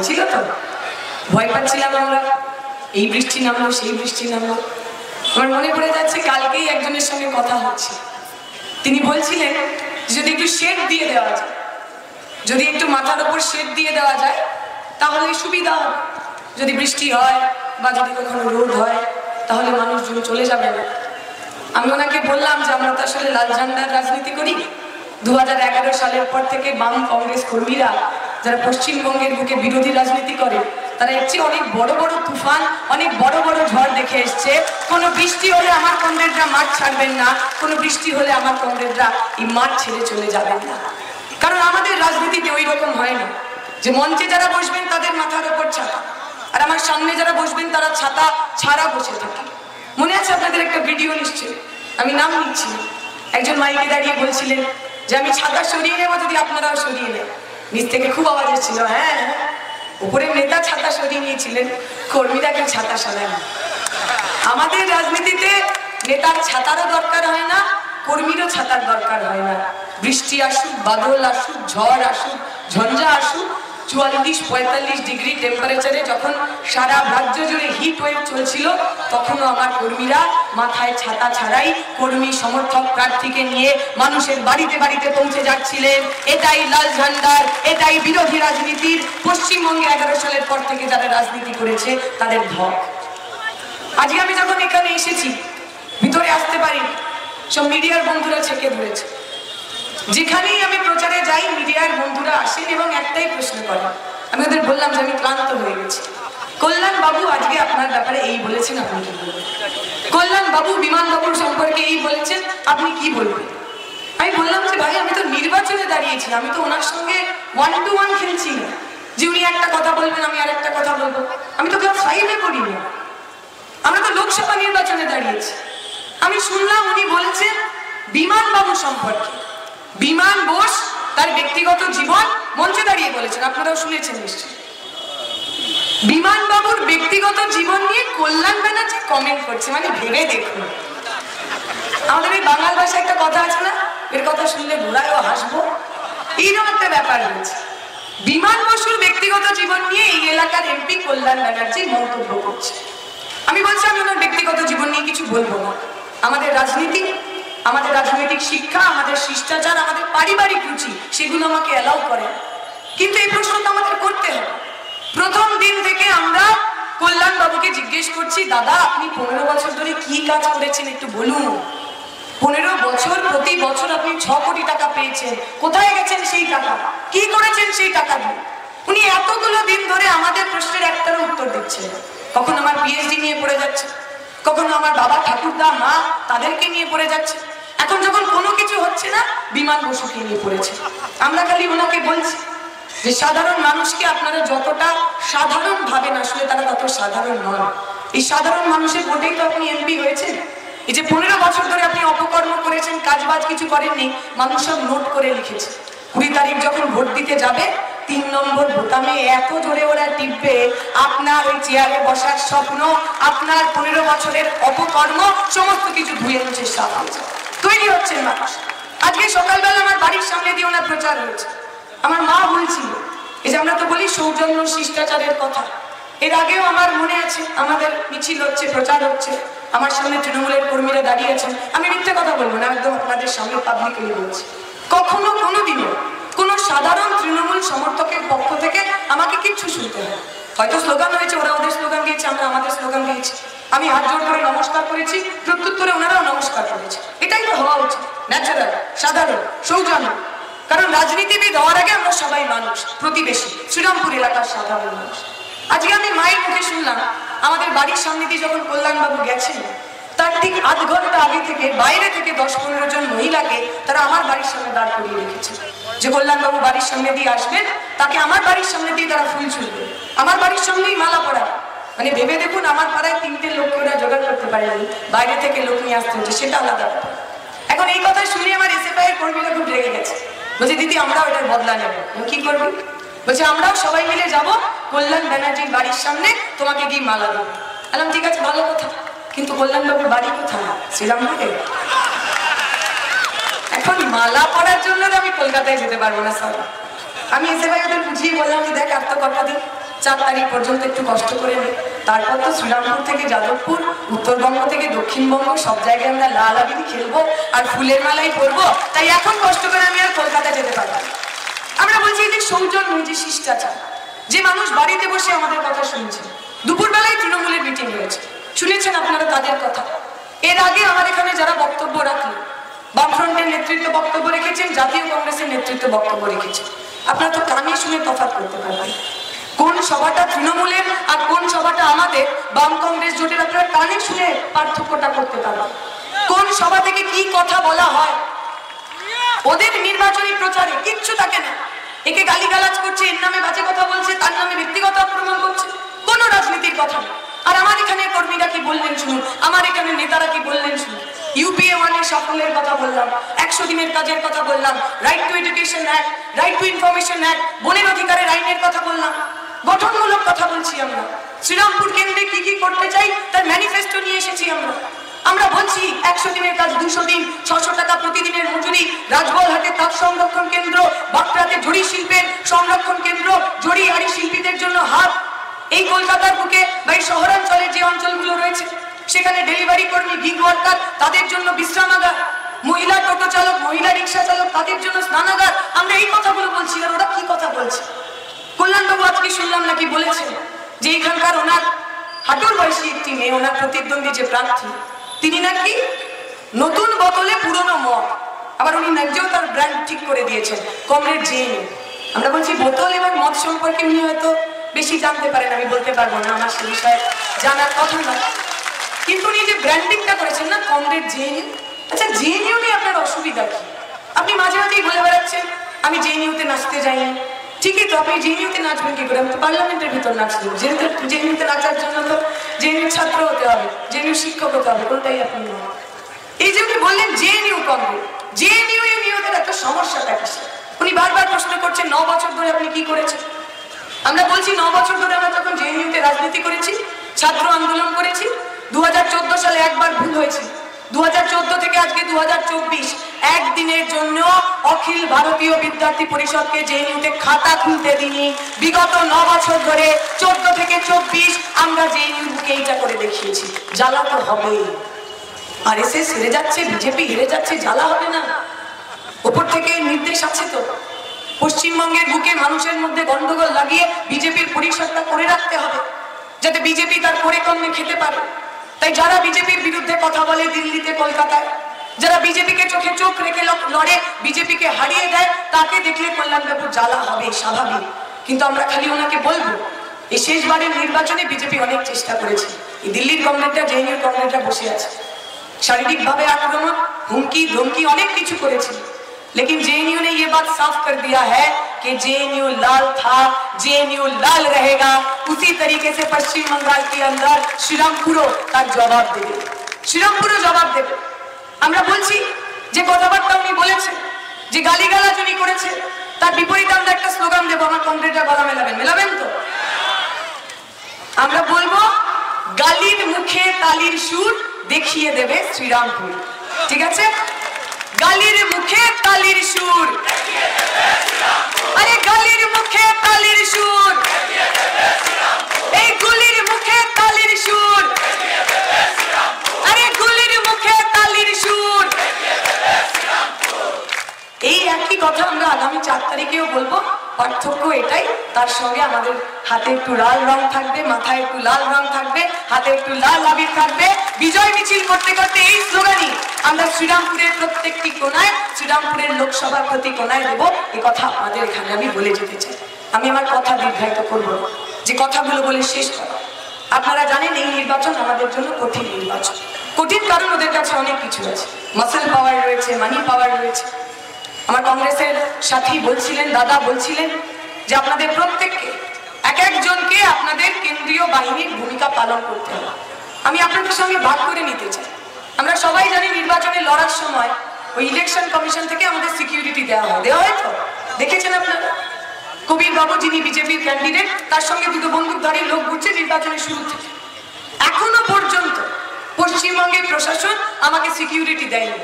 ছিল তো ভয় পাচ্ছিলাম আমরা, এই বৃষ্টি নামলো সেই বৃষ্টি নামলো। আমার মনে পড়ে যাচ্ছে কালকেই একজনের সঙ্গে কথা হচ্ছে, তিনি বলছিলেন যদি একটু শেড দিয়ে দেওয়া যায়, যদি একটু মাথার উপর শেড দিয়ে দেওয়া যায় তাহলে সুবিধা হবে। যদি বৃষ্টি হয় বা যদি কখনো রোদ হয় তাহলে মানুষজন চলে যাবে না। আমি ওনাকে বললাম যে আমরা তো আসলে লাল ঝান্ডার রাজনীতি করি। 2011 সালের পর থেকে বাম কংগ্রেস কর্মীরা যারা পশ্চিমবঙ্গের বুকে বিরোধী রাজনীতি করে তারা এর চেয়ে অনেক বড় বড় তুফান, অনেক বড় বড় ঝড় দেখে এসছে। কোনো বৃষ্টি হলে আমার কমরেডরা মাঠ ছাড়বেন না, কোনো বৃষ্টি হলে আমার কমরেডরা এই মাঠ ছেড়ে চলে যাবেন না। কারণ আমাদের রাজনীতিতে ওই রকম হয় না যে মঞ্চে যারা বসবেন তাদের মাথার উপর ছাতা, আর আমার সামনে যারা বসবেন তারা ছাতা ছাড়া বসে থাকে। মনে আছে আপনাদের একটা ভিডিও নিশ্চয়ই, আমি নাম নিচ্ছি, একজন মাইকে দাঁড়িয়ে বলছিলেন যে আমি ছাতা সরিয়ে নেবো যদি আপনারাও সরিয়ে নেন। নিচ থেকে খুব আওয়াজ এসেছিল, হ্যাঁ উপরে নেতা ছাতা সরিয়ে নিয়েছিলেন, কর্মীরা কেউ ছাতা সরায় না। আমাদের রাজনীতিতে নেতার ছাতারও দরকার হয় না, কর্মীরও ছাতার দরকার হয় না। বৃষ্টি আসুক, বাদল আসুক, ঝড় আসুক, ঝঞ্ঝা আসুক, 44-45 ডিগ্রি টেম্পারেচারে যখন সারা রাজ্য জুড়ে হিট ওয়েভ চলছিল তখনও আমার কর্মীরা মাথায় ছাতা ছাড়াই কর্মী সমর্থক প্রার্থীকে নিয়ে মানুষের বাড়িতে বাড়িতে পৌঁছে যাচ্ছিলেন। এটাই লাল ঝান্ডার, এটাই বিরোধী রাজনীতির পশ্চিমবঙ্গে 11 সালের পর থেকে যারা রাজনীতি করেছে তাদের ধক। আজকে আমি যখন এখানে এসেছি ভিতরে আসতে পারি, সব মিডিয়ার বন্ধুরা ছেকে ধরেছে। যেখানেই আমি প্রচারে যাই মিডিয়ার বন্ধুরা আসেন এবং একটাই প্রশ্ন করেন। আমি ওদের বললাম যে আমি ক্লান্ত হয়ে গেছি। কল্যাণ বাবু আজকে আপনার ব্যাপারে এই বলেছেন, আপনি কি বলবেন? কল্যাণ বাবু বিমান বাবুর সম্পর্কে এই বলেছেন, আপনি কি বলবেন? আমি বললাম যে ভাই আমি তো নির্বাচনে দাঁড়িয়েছি, আমি তো ওনার সঙ্গে 1 to 1 খেলছি না যে উনি একটা কথা বলবেন আমি আর একটা কথা বলবো। আমি তো ক্লাস 5-এ পড়িনি, আমরা তো লোকসভা নির্বাচনে দাঁড়িয়েছি। আমি শুনলাম উনি বলছেন বিমান বাবু সম্পর্কে, বিমান বোস তার ব্যক্তিগত জীবন মঞ্চে দাঁড়িয়ে বলেছেন, আপনারাও শুনেছেন নিশ্চয়ই। বিমান বাবুর ব্যক্তিগত জীবন নিয়ে কল্যাণ ব্যানার্জি কমেন্ট করছে, মানে ভেবে দেখুন। আমাদের এই বাংলা ভাষায় একটা কথা আছে না, এর কথা শুনলে ঘোড়ায়ও হাসবো, এইরকম একটা ব্যাপার রয়েছে। বিমান বসুর ব্যক্তিগত জীবন নিয়ে এই এলাকার এমপি কল্যাণ ব্যানার্জি মন্তব্য করছে। আমি বলছি আমি ওনার ব্যক্তিগত জীবন নিয়ে কিছু বলবো না। আমাদের রাজনীতি, আমাদের রাজনৈতিক শিক্ষা, আমাদের শিষ্টাচার, আমাদের পারিবারিক রুচি সেগুলো আমাকে অ্যালাউ করে। কিন্তু এই প্রশ্নটা আমাদের করতে হবে। প্রথম দিন থেকে আমরা কল্যাণ বাবুকে জিজ্ঞেস করছি, দাদা আপনি 15 বছর ধরে কি কাজ করেছেন একটু বলুন। 15 বছর প্রতি বছর আপনি 6 কোটি টাকা পেয়েছেন, কোথায় গেছেন সেই টাকা, কি করেছেন সেই টাকা দিয়ে? উনি এতগুলো দিন ধরে আমাদের প্রশ্নের একটারও উত্তর দিচ্ছেন। কখন আমার পিএইচডি নিয়ে পড়ে যাচ্ছে, কখনো আমার বাবা ঠাকুরদা মা তাদেরকে নিয়ে পড়ে যাচ্ছে। এখন যখন কোনো কিছু হচ্ছে না বিমান বসুকে নিয়ে পড়েছে। আমরা খালি ওনাকে বলছি যে সাধারণ মানুষকে আপনারা যতটা সাধারণ ভাবেন আসলে তারা তত সাধারণ নয়। এই সাধারণ মানুষের ভোটেই তো আপনি এমপি হয়েছেন। এই যে 15 বছর ধরে আপনি অপকর্ম করেছেন, কাজবাজ কিছু করেননি, মানুষ সব নোট করে লিখেছে। 20 তারিখ যখন ভোট দিতে যাবে 3 নম্বর বোতামে এত জোরে ওরা টিপবে, আপনার ওই চেয়ারে বসার স্বপ্ন, আপনার 15 বছরের অপকর্ম সমস্ত কিছু ধুয়ে মুছে সাফ হয়েছে। তৈরি হচ্ছেন মানুষ। আজকে সকালবেলা আমার বাড়ির সামনে দিয়ে ওনার প্রচার হয়েছে। আমার মা বলছিল এই যে আমরা তো বলি সৌজন্য শিষ্টাচারের কথা, এর আগেও আমার মনে আছে আমাদের মিছিল হচ্ছে, প্রচার হচ্ছে, আমার সামনে তৃণমূলের কর্মীরা দাঁড়িয়ে আছেন। আমি মিথ্যে কথা বলবো না, একদম আপনাদের সামনে পাবলিকলি বলছি। কখনো কোনোদিনও কোনো সাধারণ তৃণমূল সমর্থকের পক্ষ থেকে আমাকে কিচ্ছু শুনতে হয়। হয়তো স্লোগান হয়েছে, ওরা ওদের স্লোগান দিয়েছে, আমরা আমাদের স্লোগান দিয়েছি। আমি হাত জোড় করে নমস্কার করেছি, প্রত্যুত্তরে ওনারাও নমস্কার করেছে। এটাই তো হওয়া উচিত, ন্যাচারাল, সাধারণ, সৌজন্য। কারণ রাজনীতিবিদ হওয়ার আগে আমরা সবাই মানুষ, প্রতিবেশী, শ্রীরামপুর এলাকার সাধারণ মানুষ। আজকে আমি মায়ের মুখে শুনলাম আমাদের বাড়ির সামনে দিয়ে যখন কল্যাণবাবু গেছেন তার ঠিক আধ ঘন্টা আগে থেকে বাইরে থেকে 10-15 জন মহিলাকে তারা আমার বাড়ির সামনে দাঁড় করিয়ে রেখেছে যে কল্যাণবাবু বাড়ির সামনে দিয়ে আসবেন, তাকে আমার বাড়ির সামনে দিয়ে তারা ফুল ছুঁড়বে, আমার বাড়ির সামনেই মালা পরা। মানে ভেবে দেখুন, আমার পাড়ায় 3টে লোককে ওরা জোগাড় করতে পারেনি, বাইরে থেকে লোক নিয়ে আসতে হচ্ছে, সেটা আলাদা ব্যাপার। এখন এই কথা শুনে আমার এসএফআই এর কর্মীরা খুব রেগে গেছে, বলছে দিদি আমরাও এটার বদলা নেব। কি করবি? বলছে আমরাও সবাই মিলে যাব কল্যাণ ব্যানার্জির বাড়ির সামনে, তোমাকে গিয়ে মালা দেবো। বললাম ঠিক আছে, ভালো কথা, কিন্তু কল্যাণবাবুর বাড়ি কোথায়? শ্রীরামপুরে। এখন মালা পরার জন্য আমি কলকাতায় যেতে পারবো না স্যার, আমি এসে ভাই ওদের বুঝিয়ে বললাম যে দেখ আর তো কটা দিন, 4 তারিখ পর্যন্ত একটু কষ্ট করে নে, তারপর তো শ্রীরামপুর থেকে যাদবপুর, উত্তরবঙ্গ থেকে দক্ষিণবঙ্গ, সব জায়গায় আমরা লাল আবির খেলবো আর ফুলের মালাই পরবো, তাই এখন কষ্ট করে আমি আর কলকাতা যেতে পারবো। আমরা বলছি যে সৌজন্য, যে শিষ্টাচার, যে মানুষ বাড়িতে বসে আমাদের কথা শুনছে। দুপুরবেলায় তৃণমূলের মিটিং হয়েছে, শুনেছেন আপনারা তাদের কথা। এর আগে আমার এখানে যারা বক্তব্য রাখলেন, বামফ্রন্টের নেতৃত্ব বক্তব্য রেখেছেন, জাতীয় কংগ্রেসের নেতৃত্ব বক্তব্য রেখেছেন, আপনারা তো কানে শুনে তফাৎ করতে পারবেন কোন সভাটা তৃণমূলের আর কোন সভাটা আমাদের বাম কংগ্রেস জোটের। আপনারা কানে শুনে পার্থক্যটা করতে পারবেন কোন সভা থেকে কি কথা বলা হয়। ওদের নির্বাচনী প্রচারে কিচ্ছু থাকে না, একে গালিগালাজ করছে, এর নামে বাজে কথা বলছে, তার নামে ব্যক্তিগত আক্রমণ করছে, কোনো রাজনীতির কথা না। আর আমার এখানে কর্মীরা কি বললেন শুনুন, আমার এখানে নেতারা কি বললেন শুনুন। ইউপিএ 1 এর সাফল্যের কথা বললাম, 100 দিনের কাজের কথা বললাম, right two education act, right two information act, বনের অধিকারের আইনের কথা বললাম, গঠনমূলক কথা বলছি আমরা। শ্রীরামপুর কেন্দ্রে কি কি করতে চাই তার ম্যানিফেস্টো নিয়ে এসেছি আমরা। আমরা বলছি 100 দিনের কাজ, 200 দিন, 600 টাকা প্রতিদিনের মজুরি, রাজবলহাটে তাঁত সংরক্ষণ কেন্দ্র, বাঁকুড়াতে জড়ি শিল্পের সংরক্ষণ কেন্দ্র, জড়ি আড়ি শিল্পীদের জন্য হাত। এই কলকাতার বুকে বা এই শহরাঞ্চলের যে অঞ্চলগুলো রয়েছে সেখানে ডেলিভারি কর্মী, গিগ ওয়ার্কার, তাদের জন্য বিশ্রামাগার, মহিলা টোটো চালক, মহিলা রিক্সা চালক, তাদের জন্য স্নানাগার। আমরা এই কথাগুলো বলছি, আর ওরা কি কথা বলছে। কল্যাণবাবু আজকে শুনলাম নাকি বলেছেন যে এখানকার ওনার হাঁটুর বয়সী একটি মেয়ে, ওনার প্রতিদ্বন্দ্বী যে প্রার্থী, তিনি নাকি নতুন বোতলে পুরনো মদ, আবার উনি নিজেও তার ব্র্যান্ড ঠিক করে দিয়েছেন, কমরেড জেএনইউ। আমরা বলছি বোতল এবং মদ সম্পর্কে উনি হয়তো বেশি জানতে পারেন, আমি বলতে পারবো না, আমার সে বিষয়ে জানার কথা না, কিন্তু উনি যে ব্র্যান্ডিংটা করেছেন না, কমরেড জেএনইউ। আচ্ছা, জেএনইউ নিয়ে আপনার অসুবিধা কি? আপনি মাঝে মাঝেই বলে বেড়াচ্ছেন আমি জেএনইউতে নাচতে যাইনি। ঠিকই তো, আপনি জেএনইউতে নাচবেন কি করে? আমি তো পার্লামেন্টের ভিতর নাচবো, যেহেতু জেএনইউতে নাচার জন্য তো জেএনইউ ছাত্র হতে হবে, জেএনইউ শিক্ষক হতে হবে, কোনটাই আপনি নয়। এই যে উনি বললেন জেএনইউ কমরেড, জেএনইউ নিয়োগের একটা সমস্যাটা কিসে? উনি বারবার প্রশ্ন করছেন 9 বছর ধরে আপনি কি করেছেন। আমরা বলছি 9 বছর ধরে আমরা যখন জেএনইউতে রাজনীতি করেছি, ছাত্র আন্দোলন করেছি, 2014 সালে একবার ভুল হয়েছিল, 2014 থেকে আজকে 2024 একদিনের জন্য অখিল ভারতীয় বিদ্যার্থী পরিষদকে জেএনইউতে খাতা খুলতে দিনি। বিগত 9 বছর ধরে 14 থেকে 24 আমরা জেএনইউ বুকে এইটা করে দেখিয়েছি। জ্বালা তো হবেই, আরএসএস হেরে যাচ্ছে, বিজেপি হেরে যাচ্ছে, জ্বালা হবে না? উপর থেকে নির্দেশ আছে তো, পশ্চিমবঙ্গের বুকে মানুষের মধ্যে গন্ডগোল লাগিয়ে বিজেপির পরিষদটা করে রাখতে হবে, যাতে বিজেপি তার করে কমে খেতে পারে। তাই যারা বিজেপির বিরুদ্ধে কথা বলে দিল্লিতে, কলকাতায়, যারা বিজেপিকে চোখে চোখ রেখে লড়ে, বিজেপিকে হারিয়ে দেয়, তাকে দেখলে কল্যাণবাবুর জ্বালা হবে, স্বাভাবিক। কিন্তু আমরা খালি ওনাকে বলবো, এই শেষবারের নির্বাচনে বিজেপি অনেক চেষ্টা করেছে, এই দিল্লির কংগ্রেসটা, জেএনইউর কংগ্রেসটা বসে আছে, শারীরিকভাবে আক্রমণ, হুমকি ধমকি অনেক কিছু করেছে। लेकिन जेएनयू ने ये बात साफ कर दिया है कि जेएनयू लाल था, जेएनयू लाल रहेगा। उसी तरीके से पश्चिम बंगाल के अंदर श्रीरामपुरो তার জবাব দেবে, শ্রীরামপুরও জবাব দেবে। আমরা বলছি যে কথাবার্তা উনি বলেছেন, যে গালিগালাজ উনি করেছে, তার বিপরীতে আমরা একটা স্লোগান দেবো, আমার কংগ্রেসরা গলা মেলাবেন, মেলাবেন তো? আমরা বলবো গালির মুখে তালির সুর দেখিয়ে দেবে শ্রীরামপুর। ঠিক আছে? গালির মুখে তালির সুর, আরে গালির মুখে তালির সুর, এই গুলির মুখে তালির সুর, আরে গুলির মুখে তালির সুর। এই একই কথা আমরা আগামী 4 তারিখেও বলবো, পার্থক্য এটাই, তার সঙ্গে আমাদের হাতে একটু লাল রং থাকবে, মাথায় একটু লাল রং থাকবে, হাতে একটু লাল আবির থাকবে। বিজয় মিছিল করতে করতে এই স্লোগানই আমরা শ্রীরামপুরের প্রত্যেকটি কোনায়, শ্রীরামপুরের লোকসভার প্রতি কোনায় দেবো। এই কথা আপনাদের এখানে আমি বলে যেতে চাই। আমি আমার কথা দীর্ঘায়িত করব না, যে কথাগুলো বলে শেষ করা। আপনারা জানেন এই নির্বাচন আমাদের জন্য কঠিন নির্বাচন। কঠিন কারণ ওদের কাছে অনেক কিছু আছে, মাসেল পাওয়ার রয়েছে, মানি পাওয়ার রয়েছে। আমার কংগ্রেসের সাথী বলছিলেন, দাদা বলছিলেন যে আপনাদের প্রত্যেককে, এক একজনকে আপনাদের কেন্দ্রীয় বাহিনীর ভূমিকা পালন করতে হবে। আমি আপনাদের সঙ্গে ভাগ করে নিতে চাই। আমরা সবাই জানি নির্বাচনে লড়ার সময় ওই ইলেকশন কমিশন থেকে আমাদের সিকিউরিটি দেওয়া হয় তো, দেখেছেন আপনারা? কবির বাবু যিনি বিজেপির ক্যান্ডিডেট, তার সঙ্গে 2 বন্দুকধারী লোক ঘুরছে নির্বাচনের শুরু থেকে। এখনো পর্যন্ত পশ্চিমবঙ্গের প্রশাসন আমাকে সিকিউরিটি দেয়নি।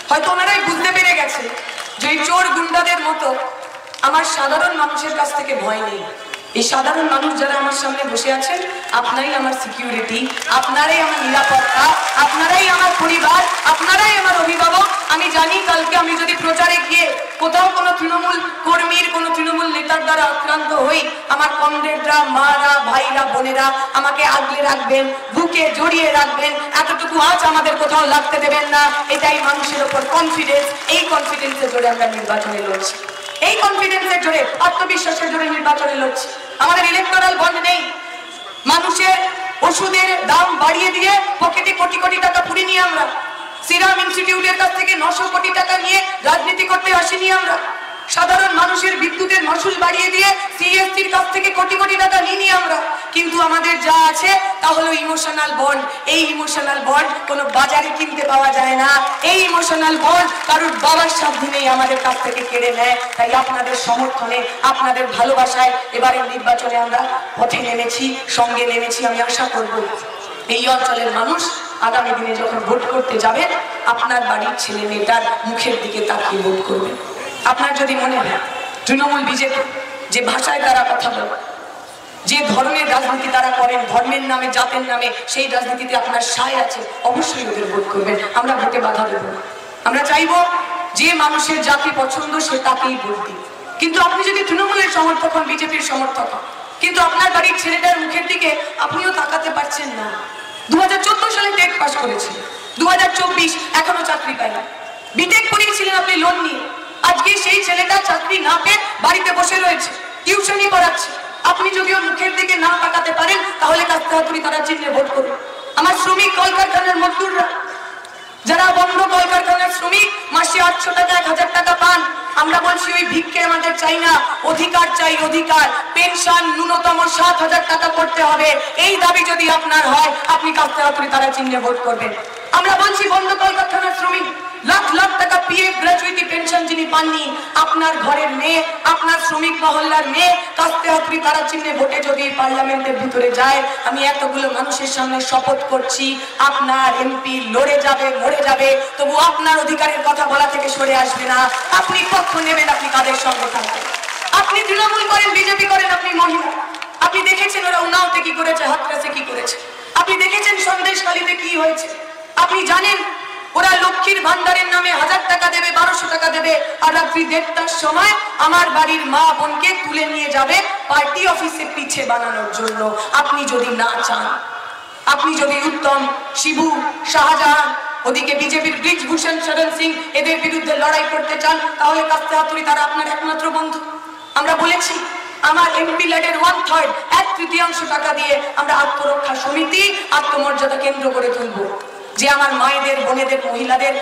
হয়তো ওনারাই বুঝতে পেরে গেছে যে এই চোর গুন্ডাদের মতো আমার সাধারণ মানুষের কাছ থেকে ভয় নেই। এই সাধারণ মানুষ যারা আমার সামনে বসে আছেন, আপনারাই আমার সিকিউরিটি, আপনারাই আমার নিরাপত্তা, আপনারাই আমার পরিবার, আপনারাই আমার অভিভাবক। আমি জানি কালকে আমি যদি প্রচারে গিয়ে কোথাও কোনো তৃণমূল কর্মীর, কোনো তৃণমূল নেতার দ্বারা আক্রান্ত হই, আমার কমরেডরা, মারা, ভাইরা, বোনেরা আমাকে আগলে রাখবেন, বুকে জড়িয়ে রাখবেন, এতটুকু আজ আমাদের কোথাও লাগতে দেবেন না। এটাই মানুষের ওপর কনফিডেন্স। এই কনফিডেন্সের জোরে আমরা নির্বাচনে লড়ছি, এই কনফিডেন্সের জোরে, আত্মবিশ্বাসের জোরে নির্বাচনে লড়ছি। আমাদের ইলেকটোরাল বন্ড নেই। মানুষের ওষুধের দাম বাড়িয়ে দিয়ে পকেটে কোটি কোটি টাকা পুড়ে নিয়ে আমরা সিরাম ইনস্টিটিউটের কাছ থেকে 900 কোটি টাকা নিয়ে রাজনীতি করতে আসিনি আমরা। সাধারণ মানুষের বিদ্যুতের মাসুল বাড়িয়ে দিয়ে সিএসসির কাছ থেকে কোটি কোটি টাকা নিইনি আমরা। কিন্তু আমাদের যা আছে তা হলো ইমোশনাল বন্ড। এই ইমোশনাল বন্ড কোনো বাজারে কিনতে পাওয়া যায় না। এই ইমোশনাল বন্ড কারোর বাবার সাধ্য নেই আমাদের কাছ থেকে কেড়ে নেয়। তাই আপনাদের সমর্থনে, আপনাদের ভালোবাসায় এবারের নির্বাচনে আমরা পথে নেমেছি, সঙ্গে নেমেছি। আমি আশা করব এই অঞ্চলের মানুষ আগামী দিনে যখন ভোট করতে যাবেন, আপনার বাড়ির ছেলে মেয়েটার মুখের দিকে তাকিয়ে ভোট করবেন। আপনার যদি মনে হয় তৃণমূল বিজেপি যে ভাষায় তারা কথা বলে, যে ধর্মের রাজনীতি তারা করেন, ধর্মের নামে, জাতের নামে, সেই রাজনীতিতে আপনার সায় আছে, অবশ্যই ওদের ভোট করবেন। আমরা ভোটে বাধা দেব না। আমরা চাইবো যে মানুষের জাতি পছন্দ সে তাকেই ভোট দিন। কিন্তু আপনি যদি তৃণমূলের সমর্থক হন, বিজেপির সমর্থক হন, কিন্তু আপনার বাড়ির ছেলেটার মুখের দিকে আপনিও তাকাতে পারছেন না। 2014 সালে টেট পাস করেছে, 2024 এখনো চাকরি পায়নি। বিটেক পড়িয়েছিলেন আপনি লোন নিয়ে, আজকে সেই ছেলেটা চাকরি না পেয়ে বাড়িতে বসে রয়েছে, টিউশনই পড়াচ্ছে। আপনি যদি ওর মুখের দিকে না তাকাতে পারেন, তাহলে কাস্তে হাতুড়ি তারা চিহ্নে ভোট করুন। আমার শ্রমিক, কলকারখানার মজদুররা, যারা বন্ধ কলকারখানার শ্রমিক, মাসে 800 টাকা, 1000 টাকা পান। আমরা বলছি ওই ভিক্ষে আমাদের চাই না, অধিকার চাই, অধিকার। পেনশন ন্যূনতম 7000 টাকা করতে হবে। এই দাবি যদি আপনার হয়, আপনি কাস্তে হাতুড়ি তারা চিহ্নে ভোট করবেন। আমরা বলছি বন্ধ কলকারখানার শ্রমিক, লাখ লাখ টাকা পিএফ গ্র্যাচুইটি পেনশন যিনি পাননি, আপনার ঘরের মেয়ে, আপনার শ্রমিক মহল্লার মেয়ে কাস্তে হাতুড়ি তারা চিহ্নে ভোটে যদি পার্লামেন্টের ভিতরে যায়, আমি এতগুলো মানুষের সামনে শপথ করছি, আপনার এমপি লড়ে যাবে, মরে যাবে, তবু আপনার অধিকারের কথা বলা থেকে সরে আসবে না। আপনি পক্ষ নেবেন, আপনি কাদের সঙ্গে থাকবেন। আপনি তৃণমূল করেন, বিজেপি করেন, আপনি মহিলা, আপনি দেখেছেন ওরা উনাওতে কি করেছে, হাতরাসে কি করেছে, আপনি দেখেছেন সন্দেশখালীতে কি হয়েছে, আপনি জানেন ওরা লক্ষ্মীর ভান্ডারের নামে 1000 টাকা দেবে, 1200 টাকা দেবে, আর রাত্রি 1:30টার সময় আমার বাড়ির মা বোনকে তুলে নিয়ে যাবে পার্টি অফিসে পিছে বানানোর জন্য। আপনি যদি না চান, আপনি যদি উত্তম, শিবু, শাহজাহান, ওদিকে বিজেপির ব্রিজভূষণ শরণ সিং এদের বিরুদ্ধে লড়াই করতে চান, তাহলে কাস্তে হাতুড়ি তারা আপনার একমাত্র বন্ধু। আমরা বলেছি আমার এমপি ল্যাডের 1/3, 1/3 টাকা দিয়ে আমরা আত্মরক্ষা সমিতি, আত্মমর্যাদা কেন্দ্র করে তুলব, যে আমার মায়েদের, বোনেদের, মহিলাদের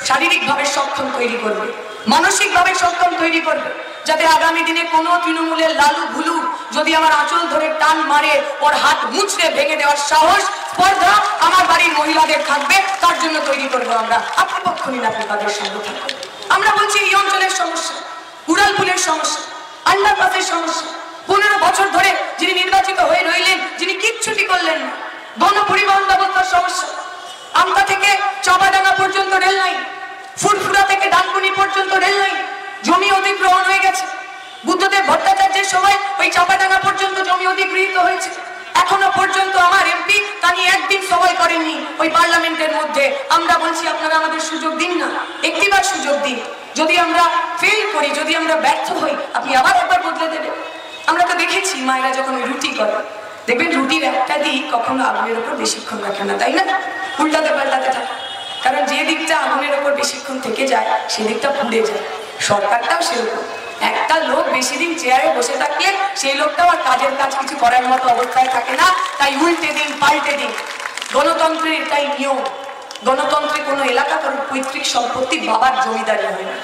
শারীরিকভাবে সক্ষম তৈরি করবে, মানসিকভাবে সক্ষম তৈরি করবে, যাতে আগামী দিনে কোনো তৃণমূলের লালু ভুলু যদি আমার আঁচল ধরে টান মারে, ওর হাত মুচড়ে ভেঙে দেওয়ার সাহস, স্পর্ধা আমার বাড়ির মহিলাদের থাকবে, তার জন্য তৈরি করবো আমরা। আপনি পক্ষ নিন, আপনি তাদের সঙ্গে থাকবেন। আমরা বলছি এই অঞ্চলের সমস্যা, উড়ালপুলের সমস্যা, আন্ডারপাসের সমস্যা, 15 বছর ধরে যিনি নির্বাচিত হয়ে রইলেন, যিনি কিচ্ছুটি করলেন না, গণপরিবহন ব্যবস্থার সমস্যা, আমতা থেকে চাপাডাঙ্গা পর্যন্ত রেল লাইন, ফুরফুরা থেকে ডানকুনি পর্যন্ত রেল লাইন, জমি অধিগ্রহণ হয়ে গেছে। বুদ্ধদেব ভট্টাচার্যের সময় ওই চাপাডাঙ্গা পর্যন্ত জমি অধিগৃহীত হয়েছে। এখনো পর্যন্ত আমার এমপি তা নিয়ে একদিন সবাই করেননি ওই পার্লামেন্টের মধ্যে। আমরা বলছি আপনারা আমাদের সুযোগ দিন না, একটিবার সুযোগ দিন। যদি আমরা ফেল করি, যদি আমরা ব্যর্থ হই, আপনি আবার একবার বদলে দেবেন। আমরা তো দেখেছি মায়েরা যখন রুটি করে, দেখবেন রুটির একটা দিক কখনো আগুনের উপর বেশিক্ষণ রাখে না, তাই না? উল্টাতে পাল্টাতে থাকে, কারণ যে দিকটা আগুনের উপর বেশিক্ষণ থেকে যায় সেই দিকটা পুড়ে যায়। সরকারটাও সেরকম, একটা লোক বেশি দিন চেয়ারে বসে থাকলে সেই লোকটাও আর কাজের কাজ কিছু করার মতো অবস্থায় থাকে না, তাই উল্টে দিন, পাল্টে দিন। গণতন্ত্রের এটাই নিয়ম। গণতন্ত্রে কোনো এলাকা কারোর পৈতৃক সম্পত্তি বাবার জমিদারি হয় না।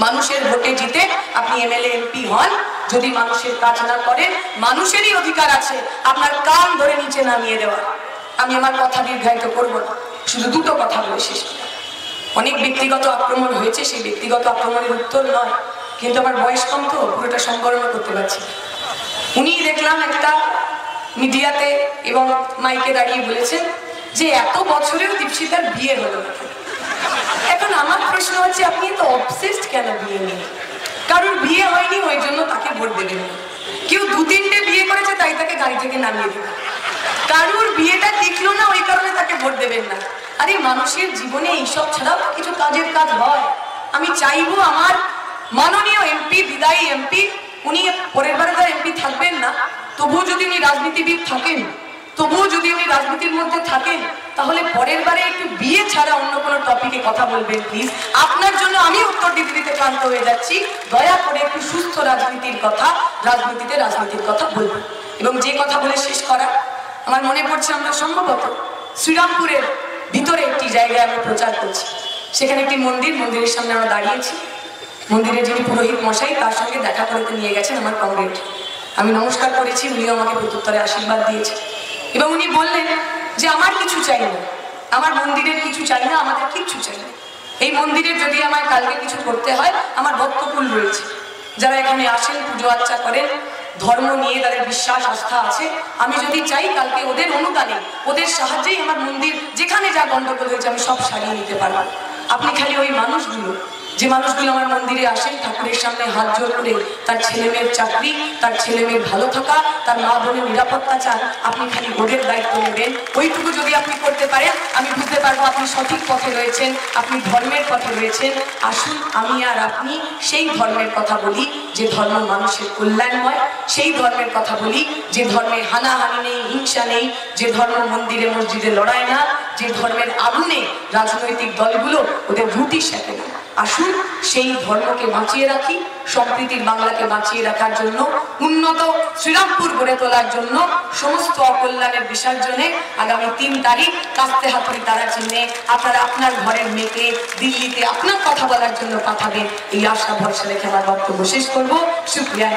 মানুষের ভোটে জিতে আপনি এমএলএ এমপি হন, যদি মানুষের কাজ না করেন, মানুষেরই অধিকার আছে আপনার কান ধরে নিচে নামিয়ে দেওয়া। আমি আমার কথা দীর্ঘায়িত করবো না, শুধু দুটো কথা বলে শেষ। অনেক ব্যক্তিগত আক্রমণ হয়েছে, সেই ব্যক্তিগত আক্রমণের উত্তর নয়, কিন্তু আমার বয়স কম তো পুরোটা সংবরণ করতে পারছি। উনি দেখলাম একটা মিডিয়াতে এবং মাইকে দাঁড়িয়ে বলেছেন যে এত বছরেও দীপশিতার বিয়ে হলো না। এখন আমার প্রশ্ন হচ্ছে, আপনি তো অবসেসড কেন বিয়ে নিয়ে? কারোর বিয়ে হয়নি ওই জন্য তাকে ভোট দেবেন না, কেউ 2-3টে বিয়ে করেছে তাই তাকে গাড়ি থেকে নামিয়ে দেবেন, কারোর বিয়েটা টিকলো না ওই কারণে তাকে ভোট দেবেন না। আরে মানুষের জীবনে এইসব ছাড়াও কিছু কাজের কাজ হয়। আমি চাইবো আমার মাননীয় এমপি, বিদায়ী এমপি, উনি পরের বারে তার এমপি থাকবেন না, তবুও যদি উনি রাজনীতিবিদ থাকেন, তবুও যদি উনি রাজনীতির মধ্যে থাকেন, তাহলে পরের বারে একটু বিয়ে ছাড়া অন্য কোনো টপিকে কথা বলবেন প্লিজ। আপনার জন্য আমি উত্তর দিতে দিতে ক্লান্ত হয়ে যাচ্ছি। দয়া করে একটু সুস্থ রাজনীতির কথা, রাজনীতির কথা বলবেন। এবং যে কথা বলে শেষ করা, আমার মনে পড়ছে আমরা সম্ভবত শ্রীরামপুরের ভিতরে একটি জায়গায় আমরা প্রচার করছি, সেখানে একটি মন্দিরের সামনে আমরা দাঁড়িয়েছি। মন্দিরের যিনি পুরোহিত মশাই, তার সঙ্গে দেখা করতে নিয়ে গেছেন আমার কমরেড। আমি নমস্কার করেছি, উনিও আমাকে প্রত্যুত্তরে আশীর্বাদ দিয়েছে এবং উনি বললেন যে আমার কিছু চাই না, আমার মন্দিরের কিছু চাই না, আমাদের কিচ্ছু চাই না। এই মন্দিরের যদি আমার কালকে কিছু করতে হয়, আমার ভক্তকুল রয়েছে, যারা এখানে আসেন, পুজো আর্চা করেন, ধর্ম নিয়ে তাদের বিশ্বাস আস্থা আছে। আমি যদি চাই কালকে ওদের অনুদানে, ওদের সাহায্যেই আমার মন্দির যেখানে যা গন্ডগোল হয়েছে আমি সব সারিয়ে নিতে পারবো। আপনি খালি ওই মানুষগুলো, যে মানুষগুলো আমার মন্দিরে আসেন ঠাকুরের সামনে হাত জোর করে তার ছেলে মেয়ের চাকরি, তার ছেলে মেয়ের ভালো থাকা, তার মা বোনের নিরাপত্তা চান, আপনি খালি ওদের দায়িত্ব নেবেন। ওইটুকু যদি আপনি করতে পারেন, আমি বুঝতে পারবো আপনি সঠিক পথে রয়েছেন, আপনি ধর্মের পথে রয়েছেন। আসুন আমি আর আপনি সেই ধর্মের কথা বলি যে ধর্ম মানুষের কল্যাণময়, সেই ধর্মের কথা বলি যে ধর্মে হানাহানি নেই, হিংসা নেই, যে ধর্ম মন্দিরে মসজিদে লড়াই না, যে ধর্মের আগুনে রাজনৈতিক দলগুলো ওদের রুটি সেঁকে না। আসুন সেই ধর্মকে বাঁচিয়ে রাখি, সম্প্রীতির বাংলাকে বাঁচিয়ে রাখার জন্য, উন্নত শ্রীরামপুর গড়ে তোলার জন্য, সমস্ত অকল্যাণের বিসর্জনে আগামী 3 তারিখ কাস্তে হাতুড়ি তারা চিহ্নে আপনারা আপনার ঘরের মেয়েকে দিল্লিতে আপনার কথা বলার জন্য পাঠাবেন। এই আশা ভরসা রেখে আমার বক্তব্য শেষ করবো। শুক্রিয়া।